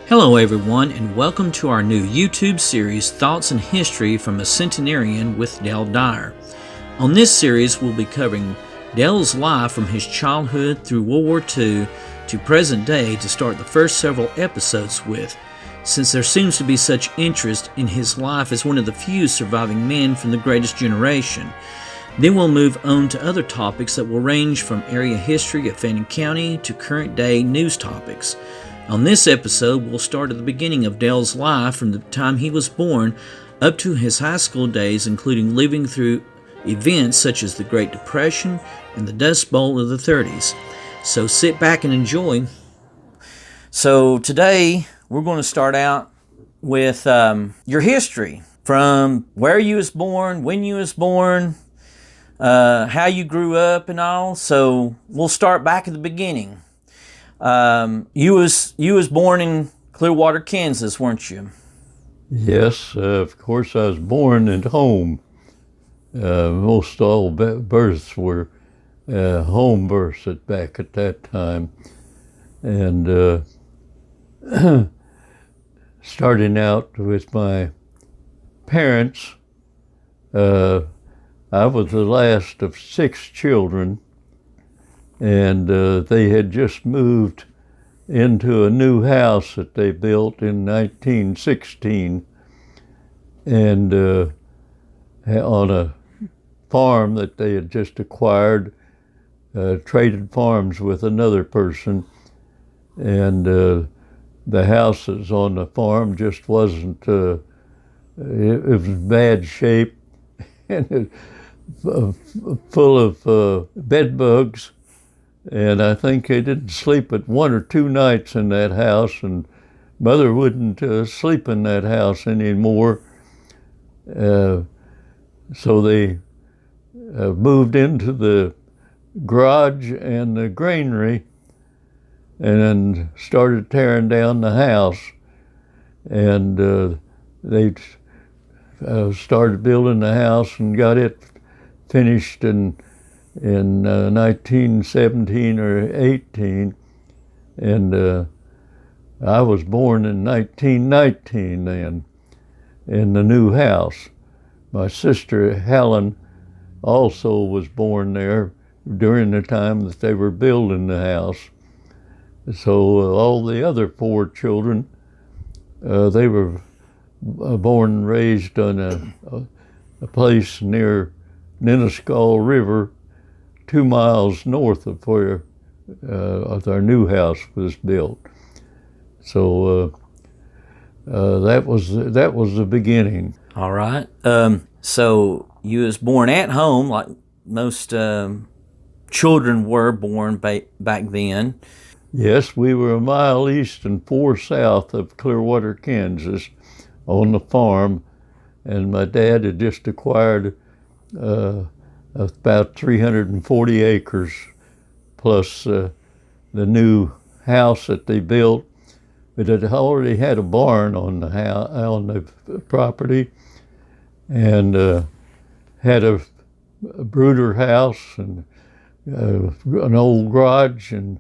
Hello everyone, and welcome to our new YouTube series, Thoughts and History from a Centenarian with Dale Dyer. On this series, we'll be covering Dale's life from his childhood through World War II to present day to start the first several episodes with, since there seems to be such interest in his life as one of the few surviving men from the greatest generation. Then we'll move on to other topics that will range from area history of Fannin County to current day news topics. On this episode, we'll start at the beginning of Dale's life from the time he was born up to his high school days, including living through events such as the Great Depression and the Dust Bowl of the 30s. So sit back and enjoy. So today, we're going to start out with your history, from where you was born, when you was born, how you grew up and all. So we'll start back at the beginning. You was born in Clearwater, Kansas, weren't you? Yes, of course I was born at home. Most all births were home births back at that time. And starting out with my parents, I was the last of 6 children. And they had just moved into a new house that they built in 1916, and on a farm that they had just acquired, traded farms with another person, and the houses on the farm just wasn't, it was in bad shape, and full of bed bugs. And I think they didn't sleep but 1 or 2 nights in that house, and Mother wouldn't sleep in that house anymore. So they moved into the garage and the granary and started tearing down the house. And they started building the house and got it finished in 1917 or 18, and I was born in 1919 then in the new house. My sister Helen also was born there during the time that they were building the house. So all the other 4 children, they were born and raised on a place near Nenaskal River, 2 miles north of where our new house was built. So that was the beginning. All right. So you was born at home, like most children were born back then. Yes, we were a mile east and 4 south of Clearwater, Kansas, on the farm, and my dad had just acquired about 340 acres, plus the new house that they built. But it already had a barn on the property, and had a brooder house and an old garage and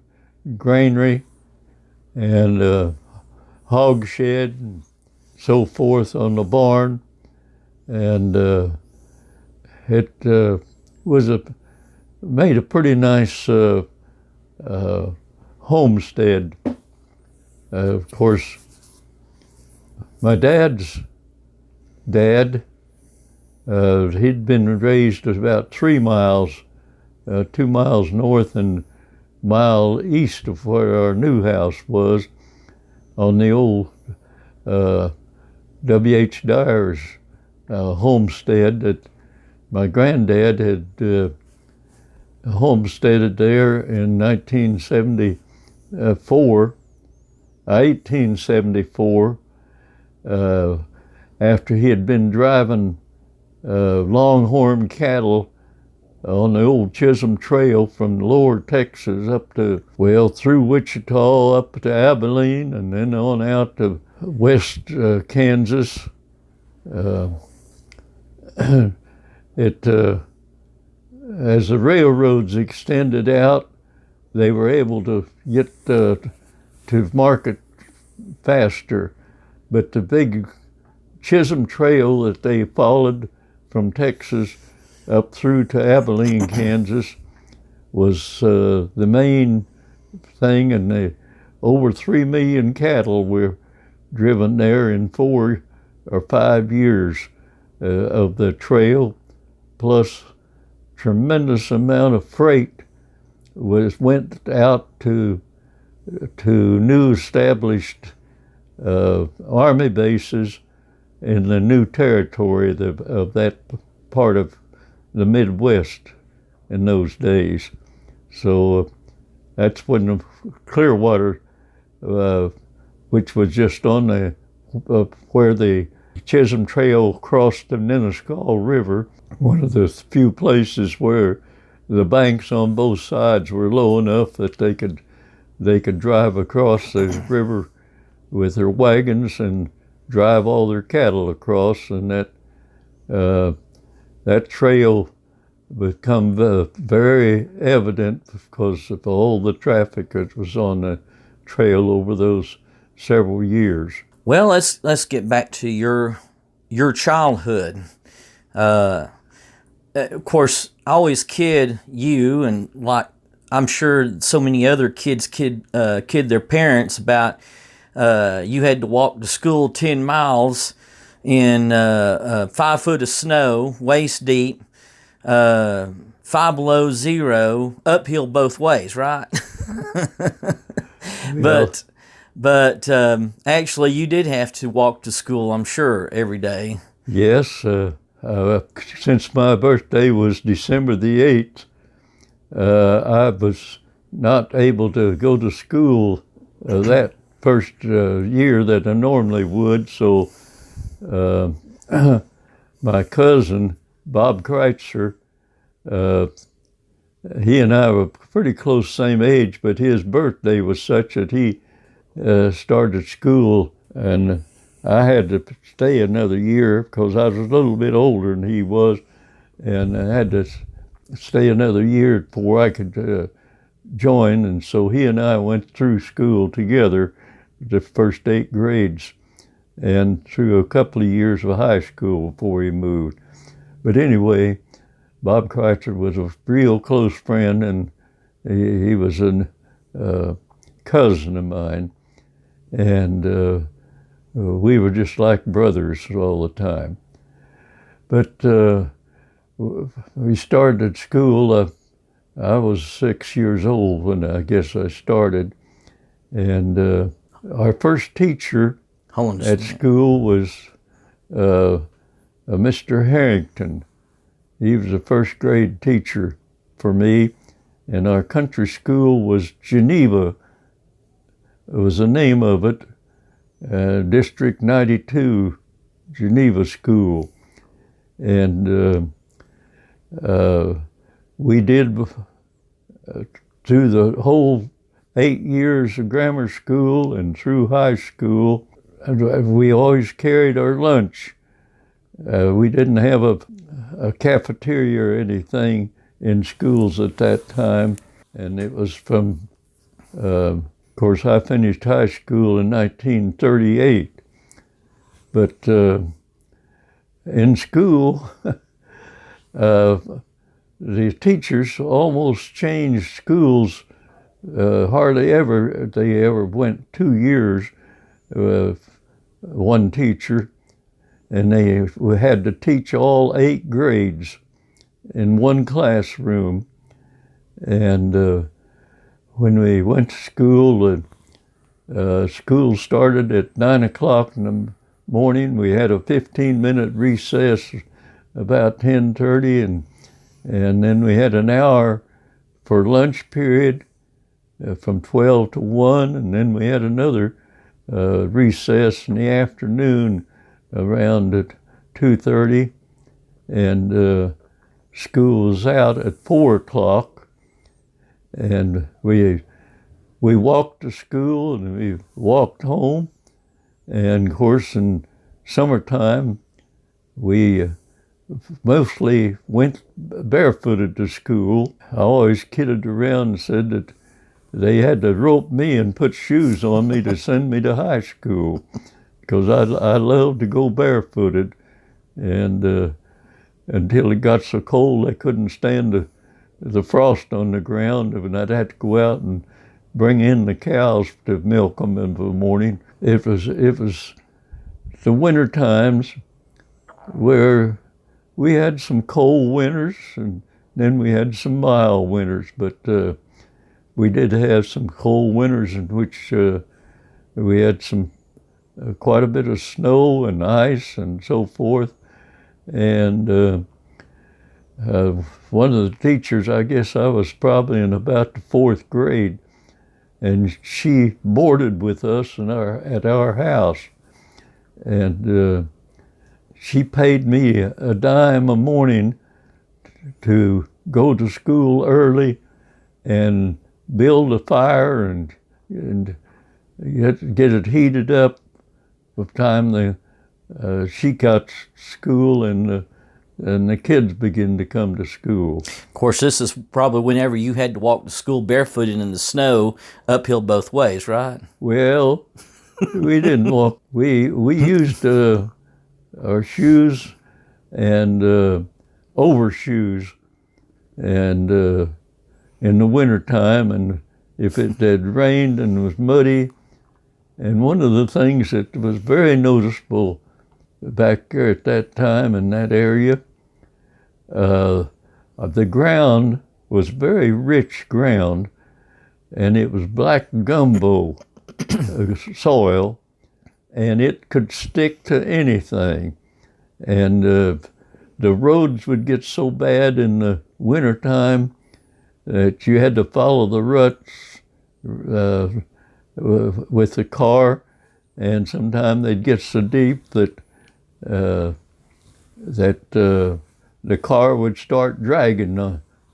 granary and hog shed and so forth on the barn, and it made a pretty nice homestead. Of course, my dad's dad, he'd been raised about 3 miles, 2 miles north and a mile east of where our new house was, on the old W.H. Dyer's homestead that my granddad had homesteaded there in 1874, after he had been driving longhorn cattle on the old Chisholm Trail from lower Texas up to, through Wichita, up to Abilene, and then on out to west Kansas. As the railroads extended out, they were able to get to market faster. But the big Chisholm Trail that they followed from Texas up through to Abilene, Kansas, was the main thing, and over 3 million cattle were driven there in 4 or 5 years of the trail, plus tremendous amount of freight went out to new established army bases in the new territory of that part of the Midwest in those days. So that's when the Clearwater, which was just on the where the Chisholm Trail crossed the Nenasko River, one of the few places where the banks on both sides were low enough that they could drive across the river with their wagons and drive all their cattle across, and that trail become very evident because of all the traffic that was on the trail over those several years. Well, let's get back to your childhood. Of course, I always kid you, and like I'm sure so many other kids kid their parents about you had to walk to school 10 miles in 5 foot of snow, waist deep, 5 below zero, uphill both ways, right? But actually, you did have to walk to school, I'm sure, every day. Yes, since my birthday was December the 8th, I was not able to go to school that first year that I normally would, so my cousin, Bob Kreitzer, he and I were pretty close, same age, but his birthday was such that he started school, and I had to stay another year because I was a little bit older than he was, and I had to stay another year before I could join, and so he and I went through school together, the first 8 grades, and through a couple of years of high school before he moved. But anyway, Bob Kreitzer was a real close friend, and he was a cousin of mine, and we were just like brothers all the time. But we started school. I was 6 years old when I guess I started, and our first teacher at school was Mr. Harrington. He was a first grade teacher for me, and our country school was Geneva. It was the name of it, District 92 Geneva School. And we did, through the whole 8 years of grammar school and through high school, we always carried our lunch. We didn't have a cafeteria or anything in schools at that time, and it was from, of course, I finished high school in 1938, but in school, the teachers almost changed schools. Hardly ever they ever went 2 years with one teacher, and they had to teach all 8 grades in one classroom. And when we went to school, school started at 9 o'clock in the morning. We had a 15-minute recess about 10:30, and then we had an hour for lunch period from 12 to 1, and then we had another recess in the afternoon around at 2:30, and school was out at 4 o'clock, and we walked to school and we walked home, and of course in summertime we mostly went barefooted to school. I always kidded around and said that they had to rope me and put shoes on me to send me to high school because I loved to go barefooted, and until it got so cold they couldn't stand the frost on the ground, and I'd have to go out and bring in the cows to milk them in the morning. It was the winter times where we had some cold winters, and then we had some mild winters, but we did have some cold winters in which we had some quite a bit of snow and ice and so forth. And one of the teachers, I guess I was probably in about the 4th grade, and she boarded with us at our house. And she paid me a dime a morning to go to school early and build a fire and get it heated up by the time she got school and the kids begin to come to school. Of course, this is probably whenever you had to walk to school barefooted in the snow, uphill both ways, right? Well, we didn't walk. We used our shoes and overshoes, and in the wintertime, and if it had rained and was muddy. And one of the things that was very noticeable back there at that time in that area, the ground was very rich ground, and it was black gumbo soil, and it could stick to anything. And the roads would get so bad in the wintertime that you had to follow the ruts with the car, and sometimes they'd get so deep that the car would start dragging,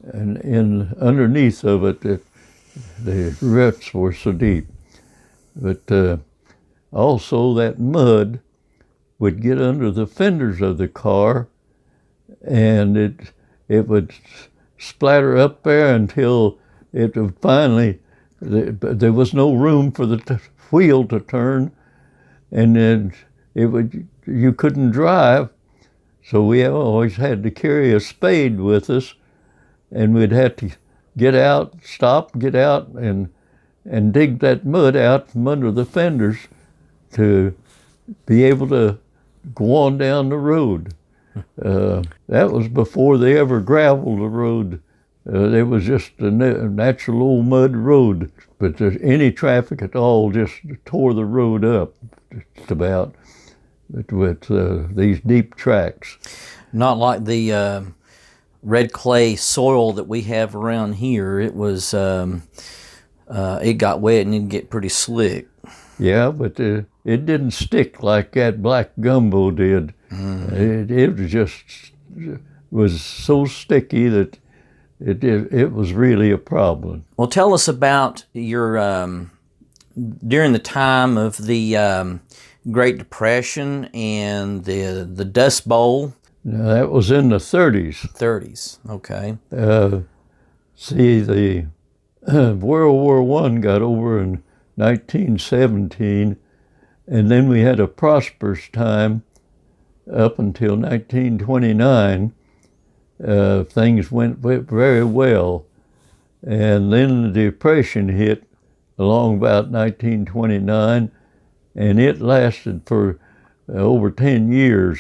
and underneath of it, the ruts were so deep. But also that mud would get under the fenders of the car, and it would splatter up there until it would finally, there was no room for the wheel to turn, and then you couldn't drive. So we always had to carry a spade with us, and we'd have to get out, and dig that mud out from under the fenders to be able to go on down the road. That was before they ever gravelled the road. There was just a natural old mud road, but any traffic at all just tore the road up just about with these deep tracks. Not like the red clay soil that we have around here. It was, it got wet and it'd get pretty slick. Yeah, but it didn't stick like that black gumbo did. Mm-hmm. It was so sticky that it was really a problem. Well, tell us about your during the time of the Great Depression and the Dust Bowl. Now, that was in the 30s. 30s, okay. See, the World War I got over in 1917, and then we had a prosperous time up until 1929. Things went very well, and then the Depression hit along about 1929, and it lasted for over 10 years.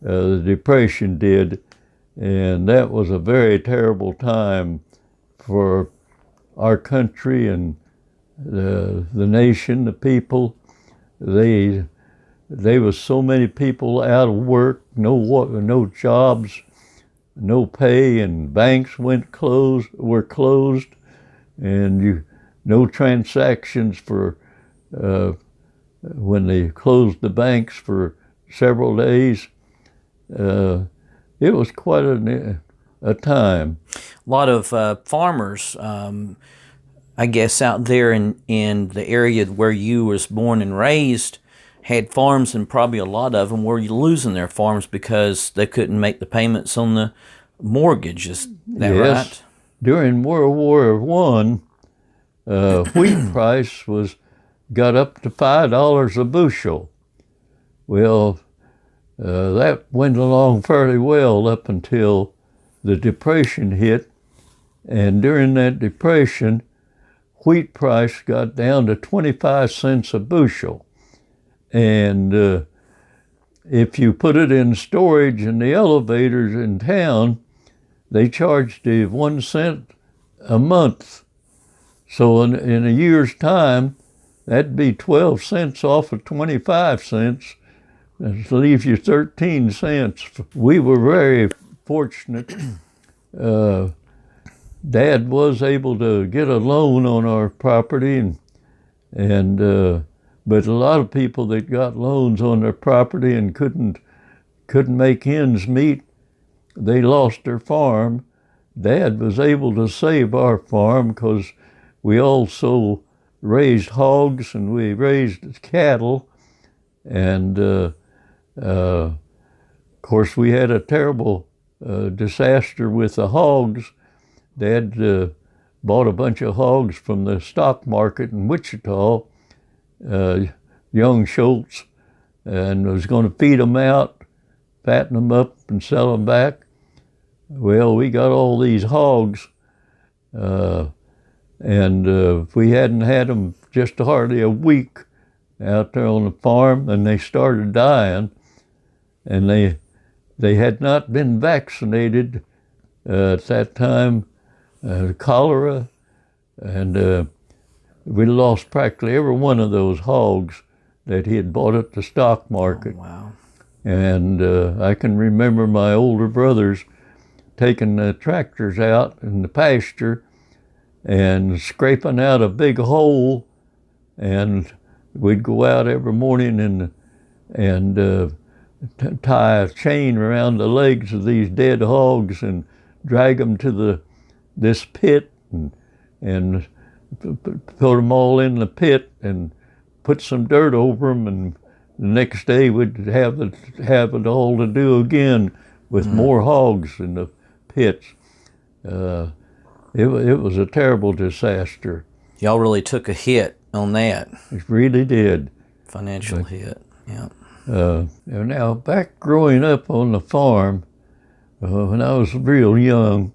The Depression did, and that was a very terrible time for our country and the nation, the people. There was so many people out of work, no jobs, no pay, and banks were closed, and no transactions for when they closed the banks for several days. It was quite a time. A lot of farmers, I guess, out there in the area where you was born and raised, had farms, and probably a lot of them were losing their farms because they couldn't make the payments on the mortgage. Is that right? During World War I, wheat price got up to $5 a bushel. Well, that went along fairly well up until the Depression hit, and during that Depression, wheat price got down to 25 cents a bushel. And if you put it in storage in the elevators in town, they charged you 1 cent a month. So in a year's time, that'd be 12 cents off of 25 cents. That leaves you 13 cents. We were very fortunate. Dad was able to get a loan on our property, but a lot of people that got loans on their property and couldn't make ends meet, they lost their farm. Dad was able to save our farm because we also raised hogs and we raised cattle, and of course we had a terrible disaster with the hogs. Dad bought a bunch of hogs from the stock market in Wichita, young Schultz, and was going to feed them out, fatten them up, and sell them back. Well, we got all these hogs, and we hadn't had them just hardly a week out there on the farm, and they started dying, and they had not been vaccinated at that time, cholera, and we lost practically every one of those hogs that he had bought at the stock market. Oh, wow. And I can remember my older brothers taking the tractors out in the pasture and scraping out a big hole, and we'd go out every morning and tie a chain around the legs of these dead hogs and drag them to this pit and put them all in the pit and put some dirt over them, and the next day we'd have it all to do again with more hogs in the pits. It was a terrible disaster. Y'all really took a hit on that. It really did. Financial hit, yeah. Now, back growing up on the farm, when I was real young,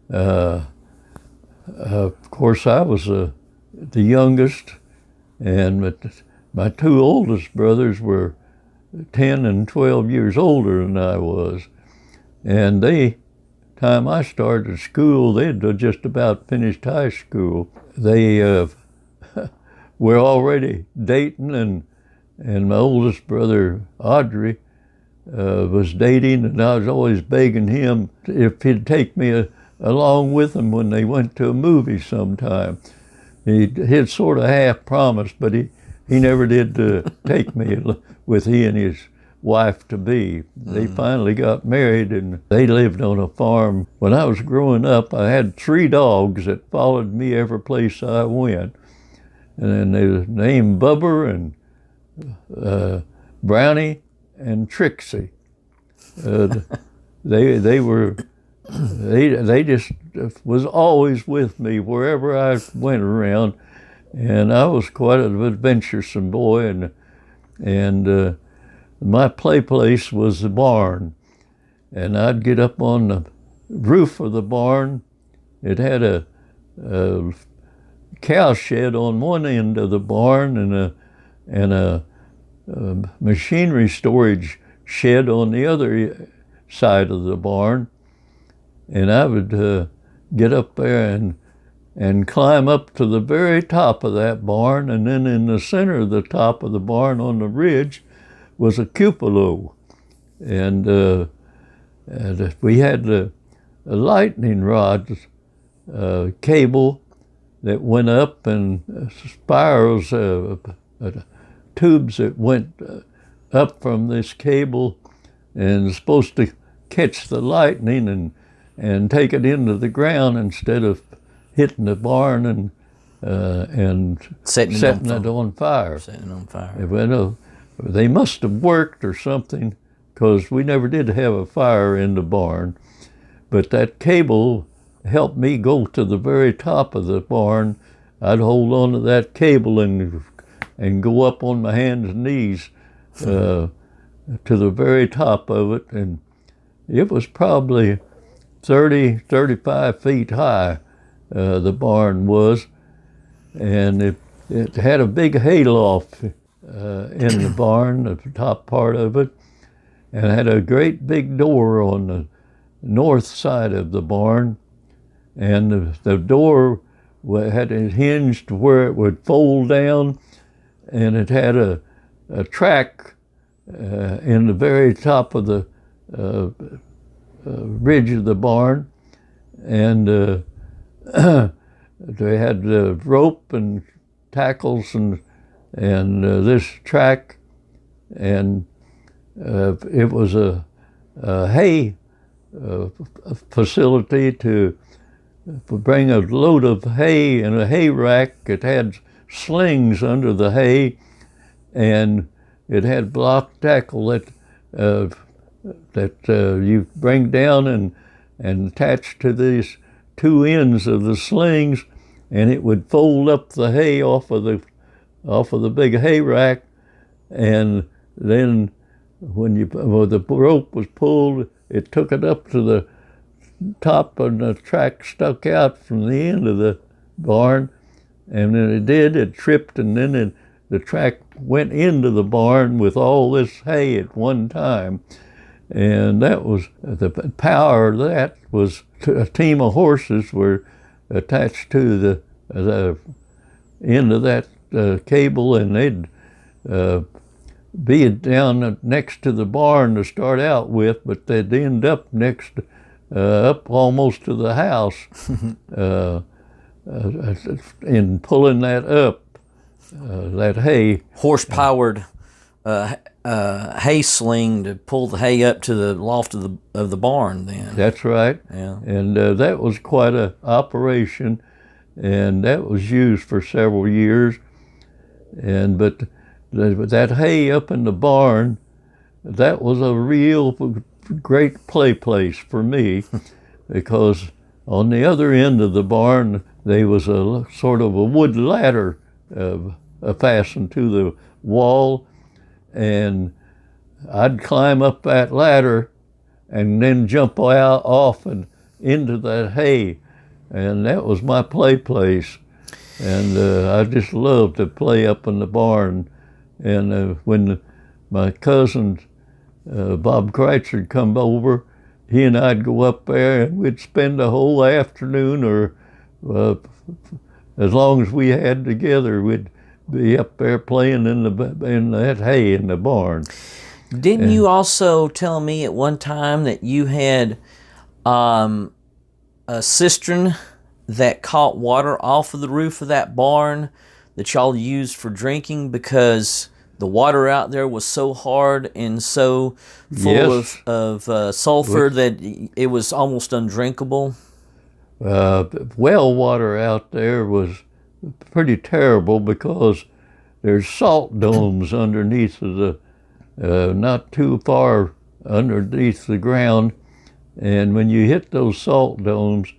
of course I was the youngest, and my two oldest brothers were 10 and 12 years older than I was. And time I started school, they'd just about finished high school. They were already dating, and my oldest brother, Audrey, was dating, and I was always begging him if he'd take me along with him when they went to a movie sometime. He'd sort of half promised, but he never did take me with he and his wife-to-be. They finally got married, and they lived on a farm. When I was growing up, I had 3 dogs that followed me every place I went. And they were named Bubber and Brownie and Trixie. They just was always with me wherever I went around, and I was quite an adventuresome boy, and my play place was the barn, and I'd get up on the roof of the barn. It had a cow shed on one end of the barn and a machinery storage shed on the other side of the barn. And I would get up there and climb up to the very top of that barn, and then in the center of the top of the barn on the ridge was a cupola. And we had a lightning rod cable that went up, and spirals, tubes that went up from this cable and supposed to catch the lightning and take it into the ground instead of hitting the barn and setting it on fire. Setting it on fire. Well, they must have worked or something, because we never did have a fire in the barn. But that cable helped me go to the very top of the barn I'd hold on to that cable and go up on my hands and knees to the very top of it, and it was probably 30, 35 feet high, the barn was, and it had a big hayloft in the barn, the top part of it, and had a great big door on the north side of the barn, and the door had it hinged where it would fold down, and it had a track in the very top of the ridge of the barn, and they had rope and tackles and this track, and it was a hay facility to bring a load of hay in a hay rack. It had slings under the hay, and it had block tackle that you bring down and attach to these two ends of the slings, and it would fold up the hay off of the big hay rack, and then when the rope was pulled, it took it up to the top, and the track stuck out from the end of the barn, and when it tripped, and then the track went into the barn with all this hay at one time. And that was the power of that was a team of horses were attached to the end of that cable, and they'd be down next to the barn to start out with, but they'd end up up almost to the house in pulling that up, that hay. Horse-powered hay sling to pull the hay up to the loft of the barn then. That's right. Yeah. And that was quite an operation, and that was used for several years. But that hay up in the barn, that was a real great play place for me, because on the other end of the barn there was a sort of a wood ladder fastened to the wall, and I'd climb up that ladder and then jump out off and into that hay, and that was my play place. And I just loved to play up in the barn. And when my cousin Bob Kreitzer would come over, he and I'd go up there, and we'd spend the whole afternoon, or as long as we had together, we'd be up there playing in that hay in the barn. Didn't you also tell me at one time that you had a cistern that caught water off of the roof of that barn that y'all used for drinking because the water out there was so hard and so full of sulfur that it was almost undrinkable? Well water out there was pretty terrible because there's salt domes underneath of the, not too far underneath the ground, and when you hit those salt domes,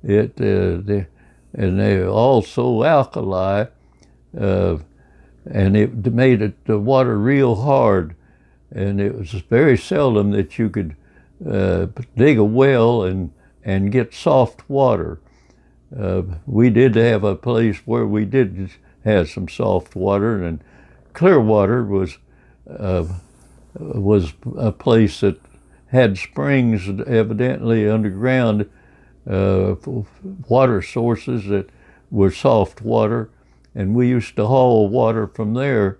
and they're also alkali, and it made the water real hard, and it was very seldom that you could dig a well and get soft water. We did have a place where we did have some soft water, and Clearwater was a place that had springs evidently underground, water sources that were soft water, and we used to haul water from there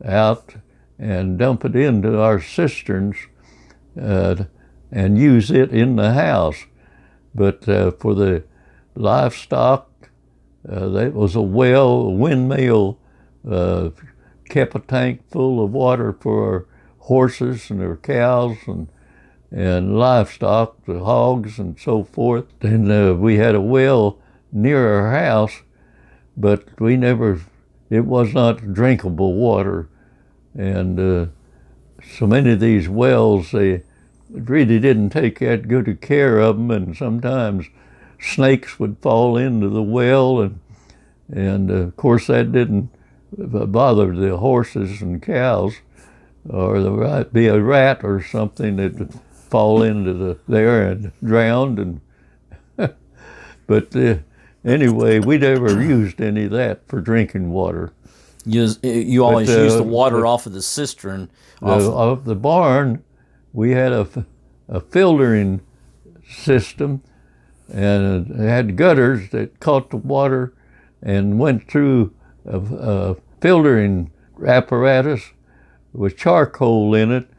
out and dump it into our cisterns and use it in the house. But for the livestock, that was a windmill, kept a tank full of water for our horses and our cows and livestock, the hogs and so forth. And we had a well near our house, but it was not drinkable water. And so many of these wells, they really didn't take that good a care of them, and sometimes snakes would fall into the well, And of course that didn't bother the horses and cows, or there might be a rat or something that would fall into there and drowned. And but anyway, we never used any of that for drinking water. You always used the water off of the cistern. Of the barn, we had a filtering system, and it had gutters that caught the water and went through a filtering apparatus with charcoal in it,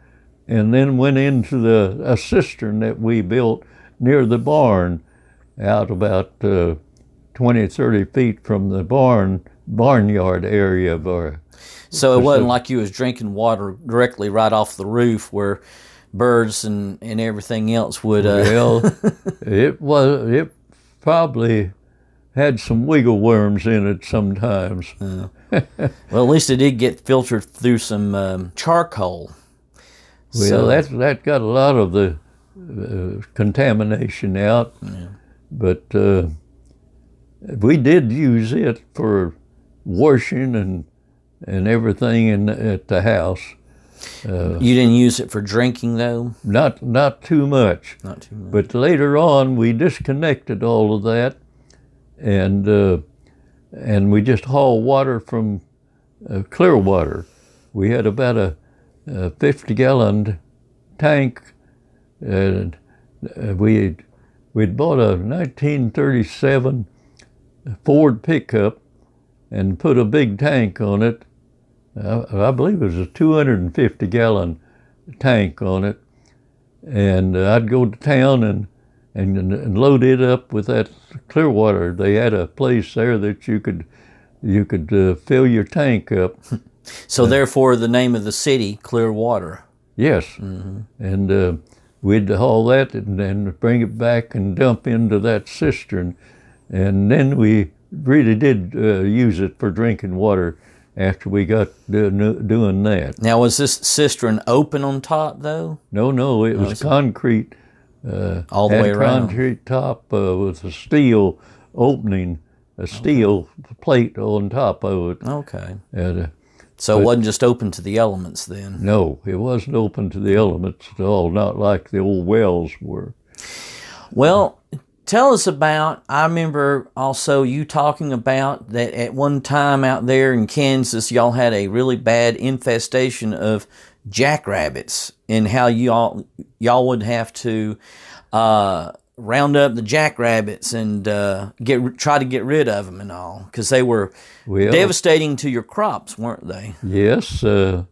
and then went into a cistern that we built near the barn, out about 20, 30 feet from the barnyard area of our. So it wasn't like you was drinking water directly right off the roof where birds and everything else would. Well, it probably had some wiggle worms in it sometimes. Well, at least it did get filtered through some charcoal. Well, So- that got a lot of the contamination out, but we did use it for washing and everything at the house. You didn't use it for drinking, though? Not too much. Not too much. But later on, we disconnected all of that, and we just hauled water from Clearwater. We had about a 50-gallon tank, and we'd bought a 1937 Ford pickup and put a big tank on it. I believe it was a 250-gallon tank on it, and I'd go to town and load it up with that Clearwater. They had a place there that you could fill your tank up. So therefore, the name of the city, Clearwater. Yes, and we'd haul that and bring it back and dump into that cistern, and then we really did use it for drinking water after we got doing that. Now, was this cistern open on top, though? No, it was concrete. All the had way around? concrete top with a steel opening, a steel plate on top of it. Okay. And, So it wasn't just open to the elements then? no, it wasn't open to the elements at all, not like the old wells were. Well, tell us about, I remember also you talking about that at one time out there in Kansas, y'all had a really bad infestation of jackrabbits, and how y'all would have to round up the jackrabbits and try to get rid of them and all, because they were devastating to your crops, weren't they? Yes, the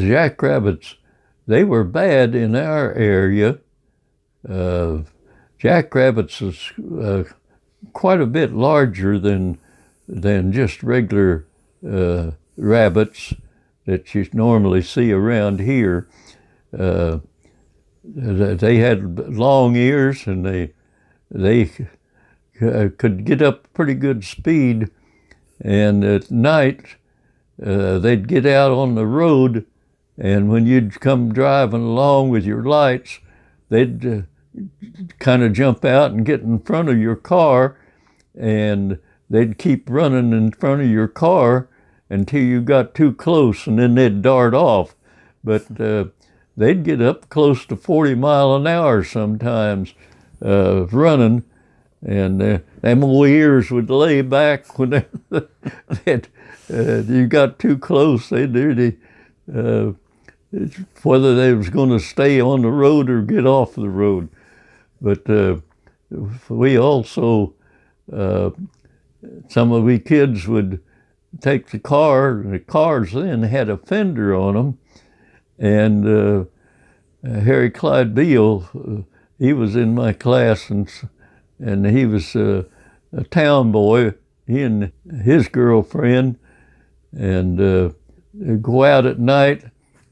jackrabbits, they were bad in our area. Jackrabbits is quite a bit larger than just regular rabbits that you normally see around here. They had long ears, and they could get up pretty good speed. And at night, they'd get out on the road, and when you'd come driving along with your lights, they'd kind of jump out and get in front of your car, and they'd keep running in front of your car until you got too close, and then they'd dart off. But they'd get up close to 40 miles an hour sometimes running, and them old ears would lay back when you got too close. They'd really, whether they was going to stay on the road or get off the road. But we also, some of we kids would take the car, and the cars then had a fender on them, and Harry Clyde Beale, he was in my class, and he was a town boy, he and his girlfriend, and they'd go out at night,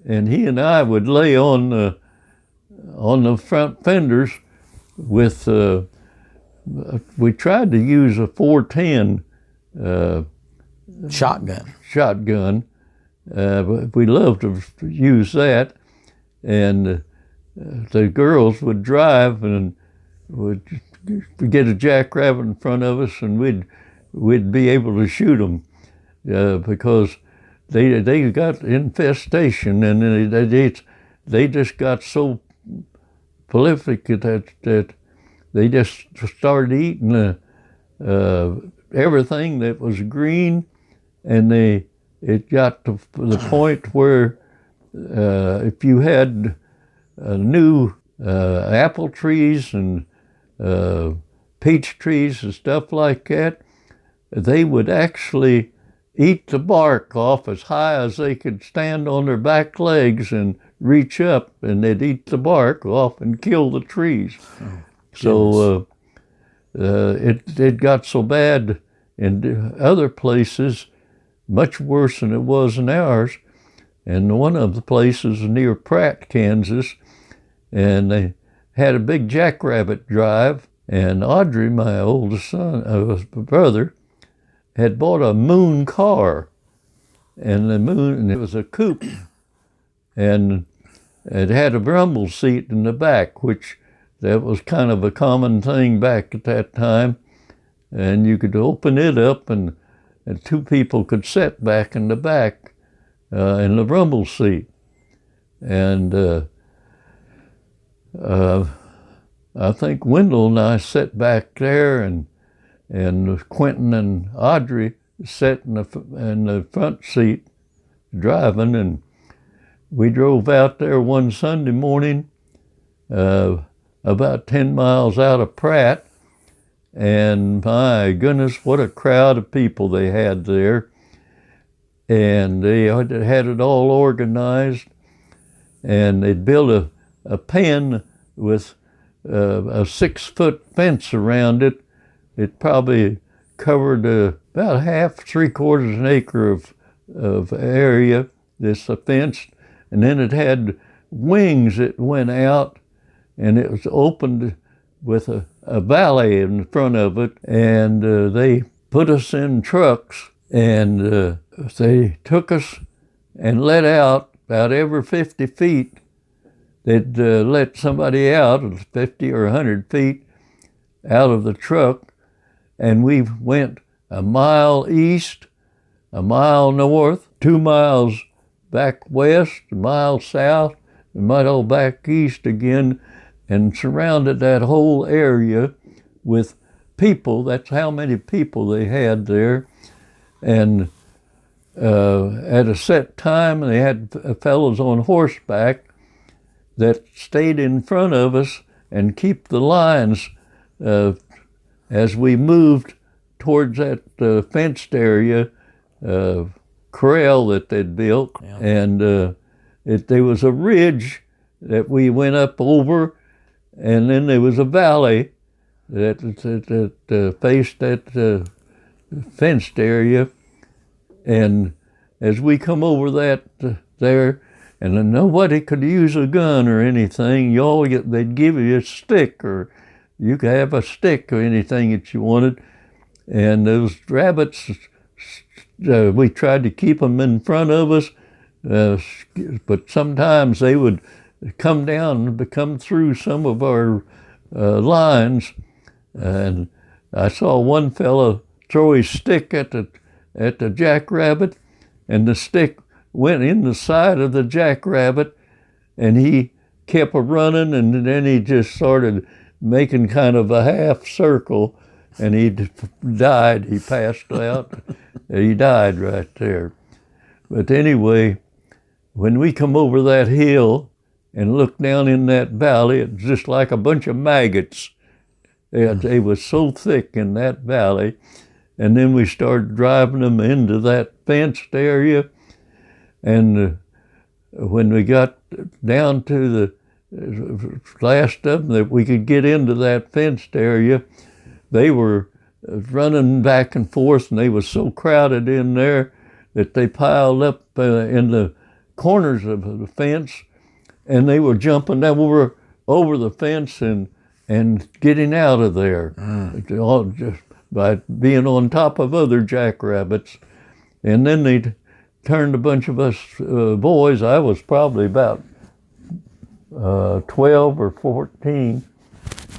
and he and I would lay on the front fenders with, we tried to use a 410 shotgun. But we loved to use that, and the girls would drive and would get a jackrabbit in front of us, and we'd we'd be able to shoot them because they got infestation, and they just got so prolific that they just started eating everything that was green, and it got to the point where if you had new apple trees and peach trees and stuff like that, they would actually eat the bark off as high as they could stand on their back legs and reach up, and they'd eat the bark off and kill the trees. Oh, so it got so bad in other places, much worse than it was in ours. And one of the places near Pratt, Kansas, and they had a big jackrabbit drive, and Audrey, my oldest brother, had bought a Moon car, and it was a coupe, and it had a rumble seat in the back, which that was kind of a common thing back at that time, and you could open it up, and two people could sit back in the back in the rumble seat. And I think Wendell and I sat back there, and Quentin and Audrey sat in the front seat driving, and we drove out there one Sunday morning about 10 miles out of Pratt, and my goodness, what a crowd of people they had there. And they had it all organized, and they'd built a pen with a 6-foot fence around it. It probably covered about half, 3/4 an acre of area, this fence, and then it had wings that went out, and it was opened with a valley in front of it, and they put us in trucks, and they took us and let out about every 50 feet. They'd let somebody out of 50 or 100 feet out of the truck, and we went a mile east, a mile north, 2 miles back west, a mile south, a mile back east again, and surrounded that whole area with people. That's how many people they had there. And at a set time, they had fellows on horseback that stayed in front of us and keep the lines as we moved towards that fenced area, corral that they'd built. Yeah. And there was a ridge that we went up over, and then there was a valley that faced that fenced area. And as we come over that there, and then nobody could use a gun or anything, they'd give you a stick, or you could have a stick or anything that you wanted. And those rabbits, we tried to keep them in front of us, but sometimes they would come down and come through some of our lines. And I saw one fellow throw his stick at the jackrabbit, and the stick went in the side of the jackrabbit, and he kept running, and then he just started making kind of a half circle, and he died. He passed out. He died right there. But anyway, when we come over that hill and look down in that valley, it's just like a bunch of maggots. They was so thick in that valley. And then we started driving them into that fenced area. And when we got down to the last of them that we could get into that fenced area, they were running back and forth, and they were so crowded in there that they piled up in the corners of the fence, and they were jumping over the fence and getting out of there, all just by being on top of other jackrabbits. And then they turned a bunch of us boys. I was probably about 12 or 14.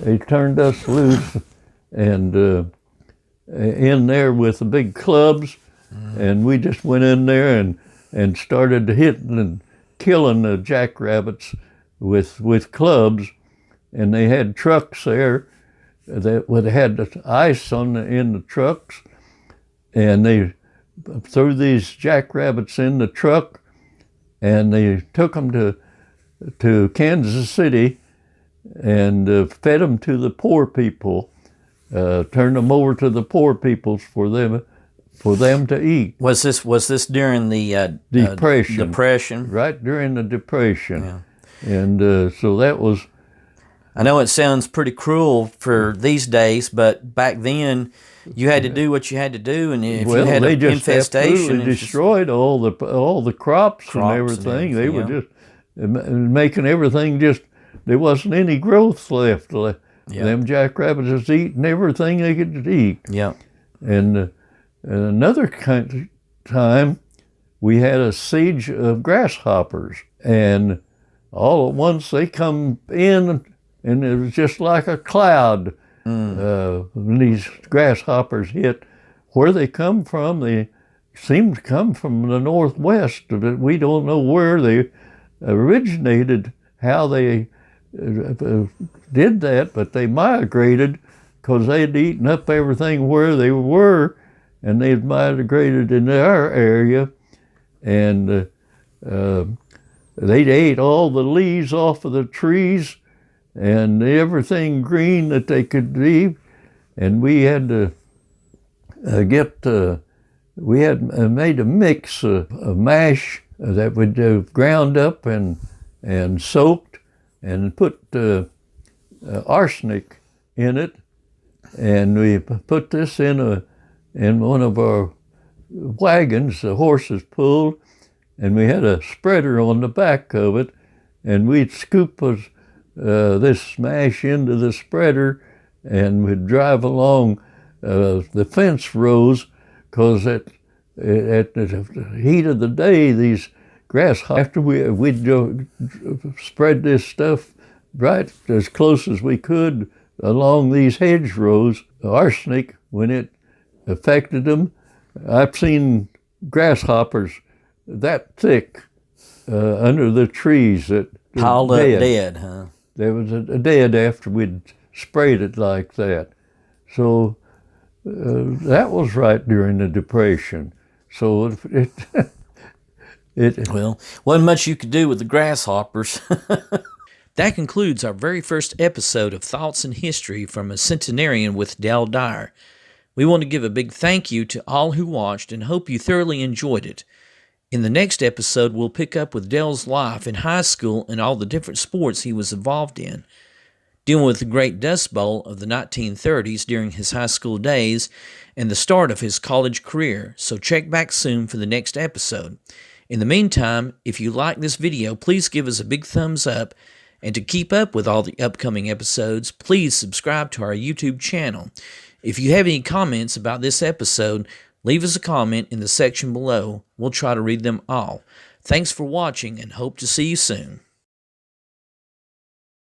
They turned us loose, and in there with the big clubs, and we just went in there and started hitting and killing the jackrabbits with clubs. And they had trucks there that had the ice in the trucks, and they threw these jackrabbits in the truck, and they took them to Kansas City and fed them to the poor people, turned them over to the poor people for them to eat. Was this during the Depression? Depression, Right during the Depression, yeah. And so that was. I know it sounds pretty cruel for these days, but back then you had to do what you had to do, and if you had they an just infestation, absolutely destroyed all the crops and everything. They were yeah. just making everything just. There wasn't any growth left. Yeah. Them jackrabbits was eating everything they could eat. Yeah. And another time, we had a siege of grasshoppers, and all at once they come in, and it was just like a cloud. When these grasshoppers hit, where they come from, they seem to come from the northwest, but we don't know where they originated, how they did that, but they migrated because they'd eaten up everything where they were, and they'd migrated in our area, and they ate all the leaves off of the trees and everything green that they could eat, and we had to we had made a mix, a mash that we'd ground up and soaked, and put arsenic in it, and we put this in one of our wagons the horses pulled, and we had a spreader on the back of it, and we'd scoop this mash into the spreader, and we'd drive along the fence rows, because at the heat of the day, these grasshoppers, after we'd spread this stuff right as close as we could along these hedgerows, arsenic, when it affected them, I've seen grasshoppers that thick under the trees that piled up dead, huh? There was a dead after we'd sprayed it like that. So that was right during the Depression. So well, wasn't much you could do with the grasshoppers. That concludes our very first episode of Thoughts in History from a Centenarian with Del Dyer. We want to give a big thank you to all who watched and hope you thoroughly enjoyed it. In the next episode, we'll pick up with Del's life in high school and all the different sports he was involved in, dealing with the Great Dust Bowl of the 1930s during his high school days and the start of his college career, so check back soon for the next episode. In the meantime, if you like this video, please give us a big thumbs up, and to keep up with all the upcoming episodes, please subscribe to our YouTube channel. If you have any comments about this episode, leave us a comment in the section below. We'll try to read them all. Thanks for watching and hope to see you soon.